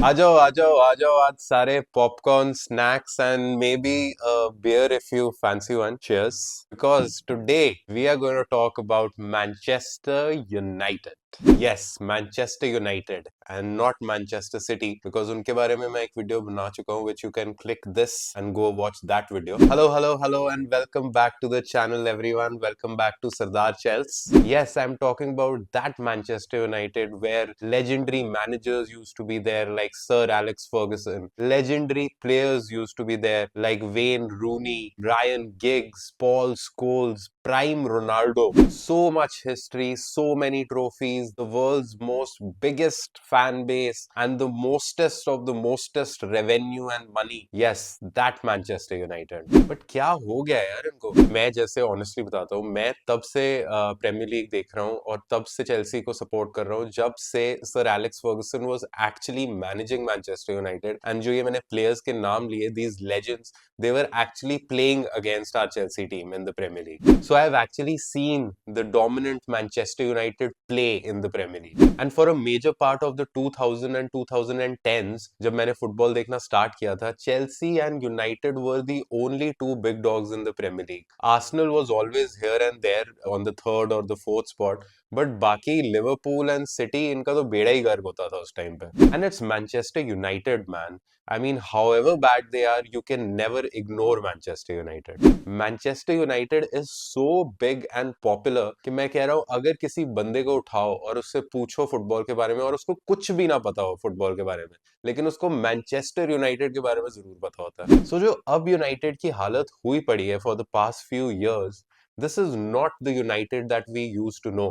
आ जाओ आज सारे popcorn snacks and maybe a beer if you fancy one. Cheers. Because today we are going to talk about Manchester United. Yes, Manchester United and not Manchester City because उनके बारे में मैं एक video बना चुका हूँ which you can click this and go watch that video. Hello and welcome back to the channel everyone. Welcome back to Sardar Chels. Yes, I'm talking about that Manchester United where legendary managers used to be there like Sir Alex Ferguson. Legendary players used to be there like Wayne Rooney, Ryan Giggs, Paul Scholes, prime Ronaldo. So much history, so many trophies, the world's most biggest fan base and the mostest of the mostest revenue and money. Yes, that Manchester United. But क्या हो गया यार इनको? मैं जैसे honestly बताता हूँ, मैं तब से प्रीमियर लीग देख रहा हूँ और तब से चेल्सी को सपोर्ट कर रहा हूँ जब से sir Alex Ferguson was actually managing Manchester United and जो ये मैंने प्लेयर्स के नाम लिए these legends they were actually playing against our Chelsea team in the Premier League. So I've actually seen the dominant Manchester United play in the Premier League. And for a major part of the 2000 and 2010s, जब मैंने football देखना start किया था, Chelsea and United were the only two big dogs in the Premier League. Arsenal was always here and there on the third or the fourth spot, but बाकी Liverpool and city इनका तो बेड़ा ही गर्क होता था उस टाइम पे. And it's Manchester United, man. I mean, however bad they are, you can never ignore Manchester United. Manchester United is so big and popular कि मैं कह रहा हूँ अगर किसी बंदे को उठाओ और उससे पूछो फुटबॉल के बारे में और उसको कुछ भी ना पता हो फुटबॉल के बारे में लेकिन उसको मैनचेस्टर यूनाइटेड के बारे में जरूर पता होता है. सो जो अब यूनाइटेड की हालत हुई पड़ी है for the past few years, this is not the United that we used to know.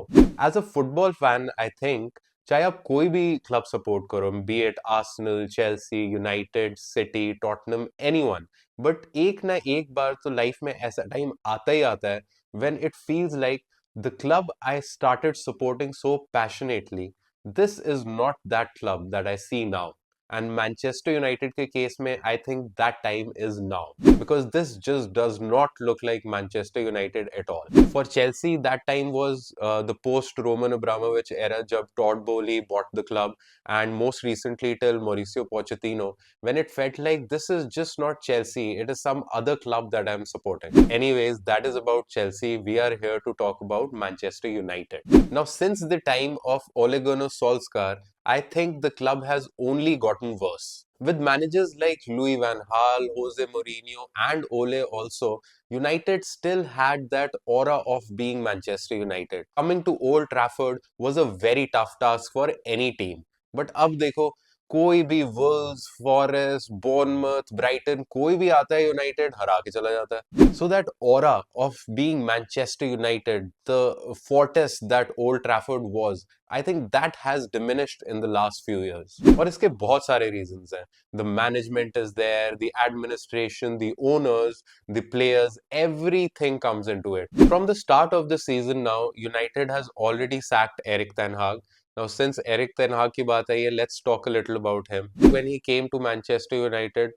As a football fan, I think चाहे आप कोई भी क्लब सपोर्ट करो, B it Arsenal, Chelsea, United, city, Tottenham, anyone, but एक ना एक बार तो life में ऐसा टाइम आता ही आता है when it feels like the club I started supporting so passionately, this is not that club that I see now. And Manchester United के केस में I think that time is now because this just does not look like Manchester United at all. For Chelsea, that time was the post Roman Abramovich era जब Todd Bowley bought the club and most recently till Mauricio Pochettino when it felt like this is just not Chelsea, it is some other club that I'm supporting. Anyways, that is about Chelsea. We are here to talk about Manchester United. Now, since the time of Ole Gunnar Solskjaer, I think the club has only gotten worse. With managers like Louis van Gaal, Jose Mourinho, and Ole also, United still had that aura of being Manchester United. Coming to Old Trafford was a very tough task for any team. But अब देखो कोई भी Wolves, forest, Bournemouth, Brighton कोई भी आता है United हरा के चला जाता है. So that aura of being Manchester United, the fortress that Old Trafford was, I think that has diminished in the last few years. और इसके बहुत सारे रीजंस हैं. The management is there, the administration, the owners, the players, everything comes into it. From the start of the season now, United has already sacked Erik ten Hag. Now, since Erik ten Hag की बात आई है, let's talk a little about him. When he came to Manchester United,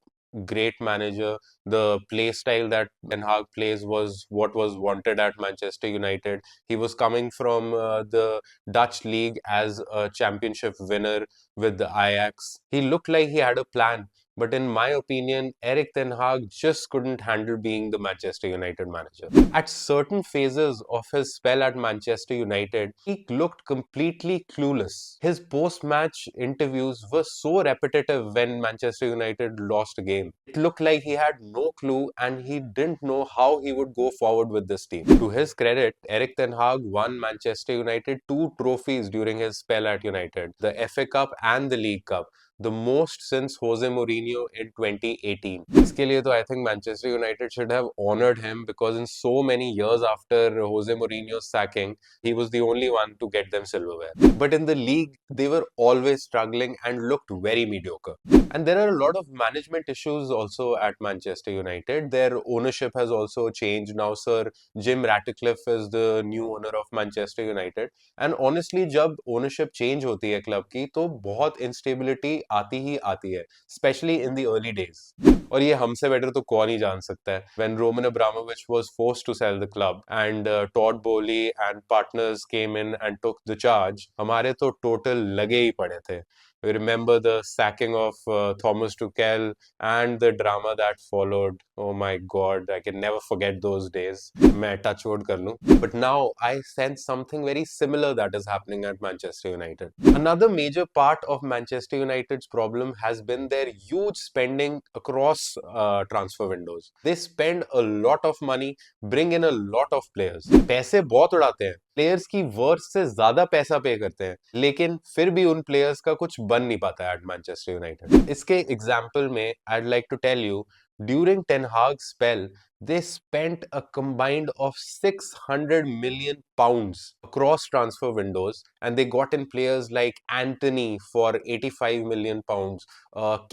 great manager. The play style that Ten Hag plays was what was wanted at Manchester United. He was coming from the Dutch league as a championship winner with the Ajax. He looked like he had a plan. But in my opinion, Erik ten Hag just couldn't handle being the Manchester United manager. At certain phases of his spell at Manchester United, he looked completely clueless. His post-match interviews were so repetitive when Manchester United lost a game. It looked like he had no clue and he didn't know how he would go forward with this team. To his credit, Erik ten Hag won Manchester United two trophies during his spell at United, the FA Cup and the League Cup. The most since Jose Mourinho in 2018. इसके लिए तो I think Manchester United should have honored him because in so many years after Jose Mourinho's sacking, he was the only one to get them silverware. But in the league, they were always struggling and looked very mediocre. And there are a lot of management issues also at Manchester United. Their ownership has also changed. Now, Sir Jim Ratcliffe is the new owner of Manchester United. And honestly, जब ownership change होती है club की तो बहुत instability आती ही आती है, especially in the early days. और ये हमसे better तो कौन ही जान सकता है. When Roman Abramovich was forced to sell the club and Todd Bowley and partners came in and took the charge, हमारे तो total लगे ही पड़े थे. We remember the sacking of Thomas Tuchel and the drama that followed. Oh my God, I can never forget those days. मैं touch wood कर लूं. But now I sense something very similar that is happening at Manchester United. Another major part of Manchester United's problem has been their huge spending across transfer windows. They spend a lot of money, bring in a lot of players. पैसे बहुत उड़ाते हैं, players की worth से ज्यादा पैसा पे करते हैं, लेकिन फिर भी उन प्लेयर्स का कुछ बन नहीं पाता है एट मैनचेस्टर यूनाइटेड. इसके एग्जांपल में I'd like to tell you, during Ten Hag's spell, they spent a combined of 600 million pounds across transfer windows, and they got in players like Anthony for 85 million pounds,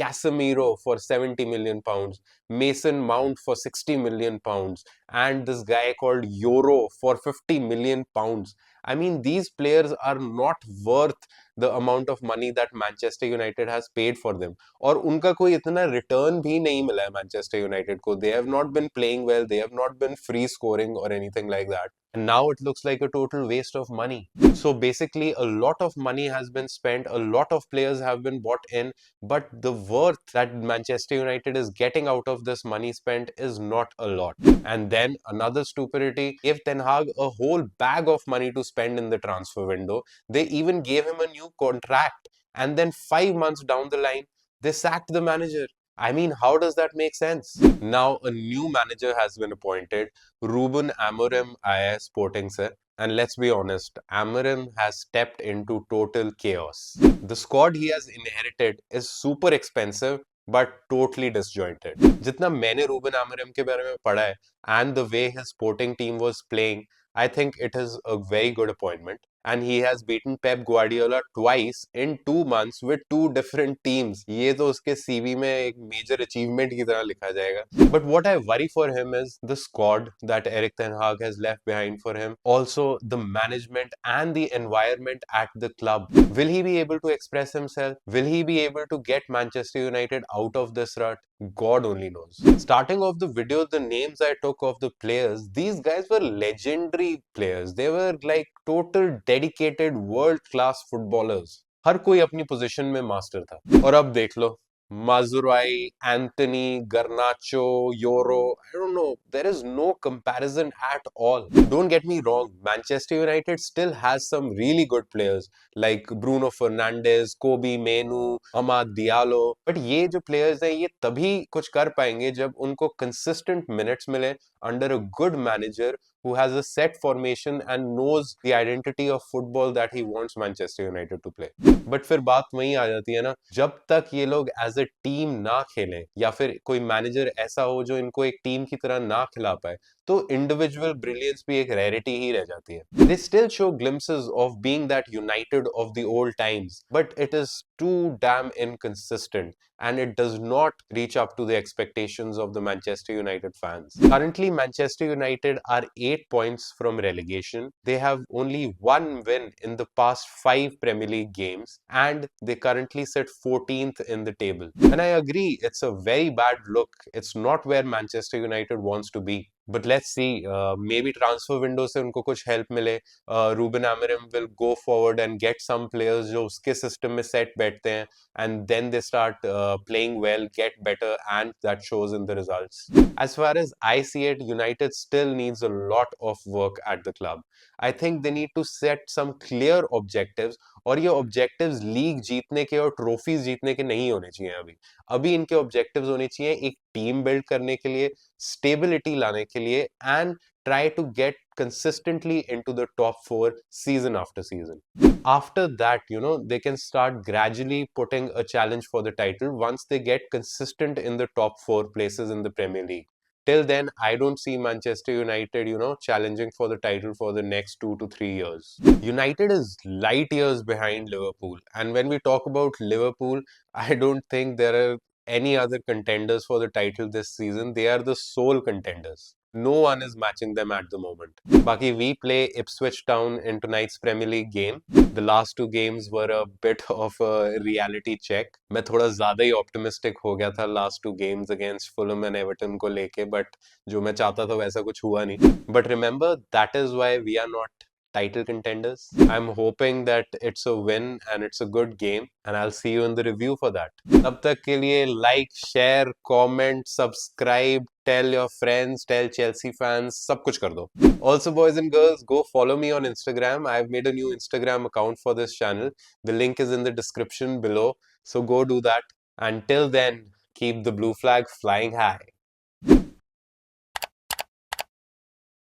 Casemiro for 70 million pounds, Mason Mount for 60 million pounds, and this guy called Euro for 50 million pounds. I mean, these players are not worth the amount of money that Manchester United has paid for them. और उनका कोई इतना return भी नहीं मिला है Manchester United को. They have not been playing well, they have not been free scoring or anything like that. And now it looks like a total waste of money. So basically, a lot of money has been spent, a lot of players have been bought in, but the worth that Manchester United is getting out of this money spent is not a lot. And then another stupidity, gave Ten Hag a whole bag of money to spend in the transfer window. They even gave him a new contract. And then 5 months down the line, they sacked the manager. I mean, how does that make sense? Now, a new manager has been appointed, Ruben Amorim IAS Sporting se. And let's be honest, Amorim has stepped into total chaos. The squad he has inherited is super expensive but totally disjointed. जितना मैंने Ruben आमोरिम के बारे में पढ़ा है and the way his sporting team was playing, I think it is a very good appointment. And he has beaten Pep Guardiola twice in 2 months with two different teams. ये तो उसके CV में एक major achievement की तरह लिखा जाएगा. But what I worry for him is the squad that Erik ten Hag has left behind for him. Also, the management and the environment at the club. Will he be able to express himself? Will he be able to get Manchester United out of this rut? God only knows. Starting off the video, the names I took of the players, these guys were legendary players. They were like total dedicated world-class footballers. हर कोई अपनी position में master था. और अब देख लो, Mazurai, Anthony, Garnacho, Euro. I don't know. There is no comparison at all. Don't get me wrong. Manchester United still has some really good players like Bruno Fernandes, Kobe Menu, Amad Diallo. But ये जो players हैं ये तभी कुछ कर पाएंगे जब उनको consistent minutes मिले under a good manager who has a set formation and knows the identity of football that he wants Manchester United to play. But फिर बात वहीं आ जाती है ना, जब तक ये लोग as a team ना खेलें या फिर कोई मैनेजर ऐसा हो जो इनको एक टीम की तरह ना खिला पाए, तो individual brilliance भी एक rarity ही रह जाती है. They still show glimpses of being that United of the old times, but it is too damn inconsistent and it does not reach up to the expectations of the Manchester United fans. Currently, Manchester United are 8 points from relegation. They have only one win in the past 5 Premier League games and they currently sit 14th in the table. And I agree, it's a very bad look. It's not where Manchester United wants to be. But let's see, maybe transfer window से उनको कुछ help मिले. Ruben Amorim will go forward and get some players जो उसके system में set बैठते हैं and then they start playing well, get better, and that shows in the results. As far as I see it, United still needs a lot of work at the club. I think they need to set some clear objectives और ये objectives league जीतने के और trophies जीतने के नहीं होने चाहिए अभी इनके objectives होने चाहिए एक टीम बिल्ड करने के लिए, stability लाने के लिए and try to get consistently into the top 4 season after season. After that, they can start gradually putting a challenge for the title once they get consistent in the top 4 places in the Premier League. Till then, I don't see Manchester United, challenging for the title for the next 2 to 3 years. United is light years behind Liverpool. And when we talk about Liverpool, I don't think there are any other contenders for the title this season. They are the sole contenders. No one is matching them at the moment. Baki, we play Ipswich Town in tonight's Premier League game. The last 2 games were a bit of a reality check. मैं थोड़ा ज़्यादा ही optimistic हो गया था last 2 games against Fulham and Everton को लेके, but जो मैं चाहता था वैसा कुछ हुआ नहीं. But remember, that is why we are not title contenders. I'm hoping that it's a win and it's a good game, and I'll see you in the review for that. तब तक के लिए like, share, comment, subscribe, tell your friends, tell Chelsea fans, सब कुछ कर दो. Also, boys and girls, go follow me on Instagram. I've made a new Instagram account for this channel. The link is in the description below. So go do that. Until then, keep the blue flag flying high.